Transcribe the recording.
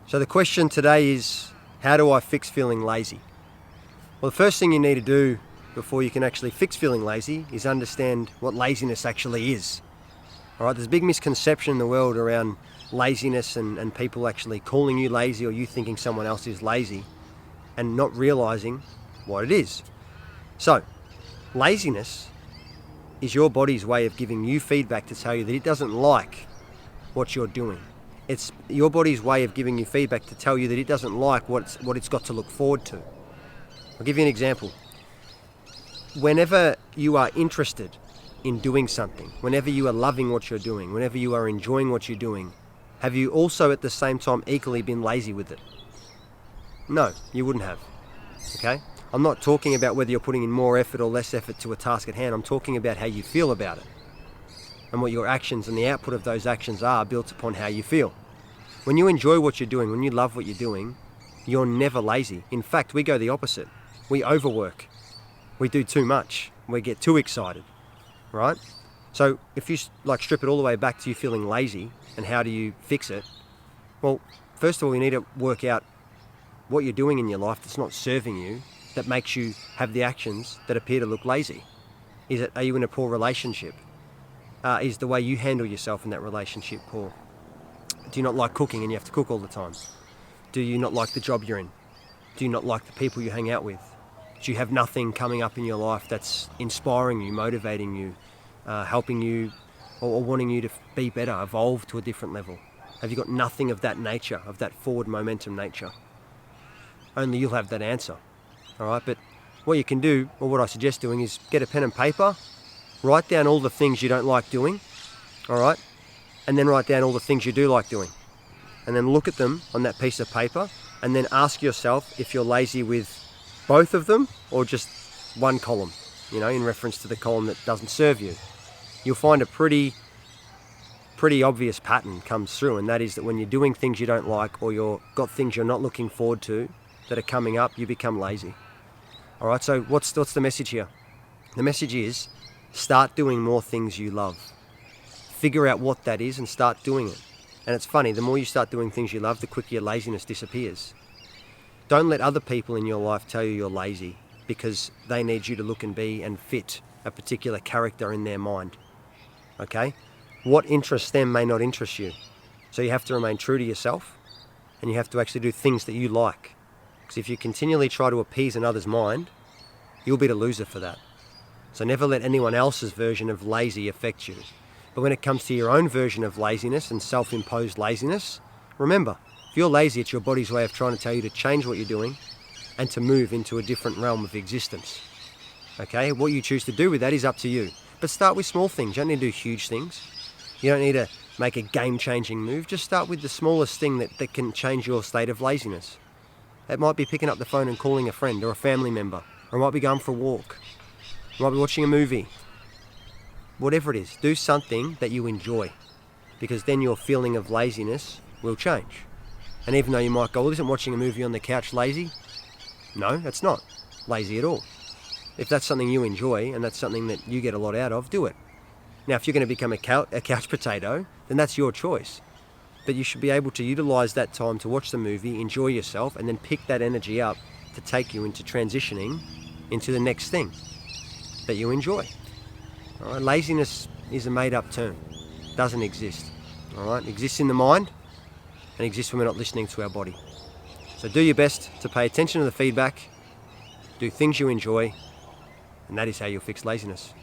So the question today is, how do I fix feeling lazy? Well, the first thing you need to do before you can actually fix feeling lazy is understand what laziness actually is. All right, there's a big misconception in the world around laziness and people actually calling you lazy or you thinking someone else is lazy and not realizing what it is. So, laziness is your body's way of giving you feedback to tell you that it doesn't like what you're doing. It's your body's way of giving you feedback to tell you that it doesn't like what it's got to look forward to. I'll give you an example. Whenever you are interested in doing something, whenever you are loving what you're doing, whenever you are enjoying what you're doing, have you also at the same time equally been lazy with it? No, you wouldn't have. Okay? I'm not talking about whether you're putting in more effort or less effort to a task at hand. I'm talking about how you feel about it and what your actions and the output of those actions are built upon how you feel. When you enjoy what you're doing, when you love what you're doing, you're never lazy. In fact, we go the opposite. We overwork. We do too much. We get too excited, right? So if you strip it all the way back to you feeling lazy and how do you fix it? Well, first of all, you need to work out what you're doing in your life that's not serving you, that makes you have the actions that appear to look lazy. Are you in a poor relationship? Is the way you handle yourself in that relationship poor? Do you not like cooking and you have to cook all the time? Do you not like the job you're in? Do you not like the people you hang out with? Do you have nothing coming up in your life that's inspiring you, motivating you, helping you, or wanting you to be better, evolve to a different level? Have you got nothing of that nature, of that forward momentum nature? Only you'll have that answer. All right, but what you can do, or what I suggest doing, is get a pen and paper, write down all the things you don't like doing, all right, and then write down all the things you do like doing. And then look at them on that piece of paper, and then ask yourself if you're lazy with both of them or just one column, in reference to the column that doesn't serve you. You'll find a pretty obvious pattern comes through, and that is that when you're doing things you don't like or you've got things you're not looking forward to that are coming up, you become lazy. All right, so what's the message here? The message is start doing more things you love. Figure out what that is and start doing it. And it's funny, the more you start doing things you love, the quicker your laziness disappears. Don't let other people in your life tell you you're lazy because they need you to look and be and fit a particular character in their mind. Okay? What interests them may not interest you. So you have to remain true to yourself and you have to actually do things that you like. Because if you continually try to appease another's mind, you'll be the loser for that. So never let anyone else's version of lazy affect you. But when it comes to your own version of laziness and self-imposed laziness, remember, if you're lazy, it's your body's way of trying to tell you to change what you're doing and to move into a different realm of existence. Okay? What you choose to do with that is up to you. But start with small things. You don't need to do huge things. You don't need to make a game-changing move. Just start with the smallest thing that can change your state of laziness. It might be picking up the phone and calling a friend or a family member, or it might be going for a walk. It might be watching a movie. Whatever it is, do something that you enjoy, because then your feeling of laziness will change. And even though you might go, well, isn't watching a movie on the couch lazy? No, that's not lazy at all. If that's something you enjoy and that's something that you get a lot out of, do it. Now, if you're going to become a couch potato, then that's your choice. But you should be able to utilize that time to watch the movie, enjoy yourself, and then pick that energy up to take you into transitioning into the next thing that you enjoy. All right? Laziness is a made-up term. It doesn't exist. All right? It exists in the mind and exists when we're not listening to our body. So do your best to pay attention to the feedback, do things you enjoy, and that is how you'll fix laziness.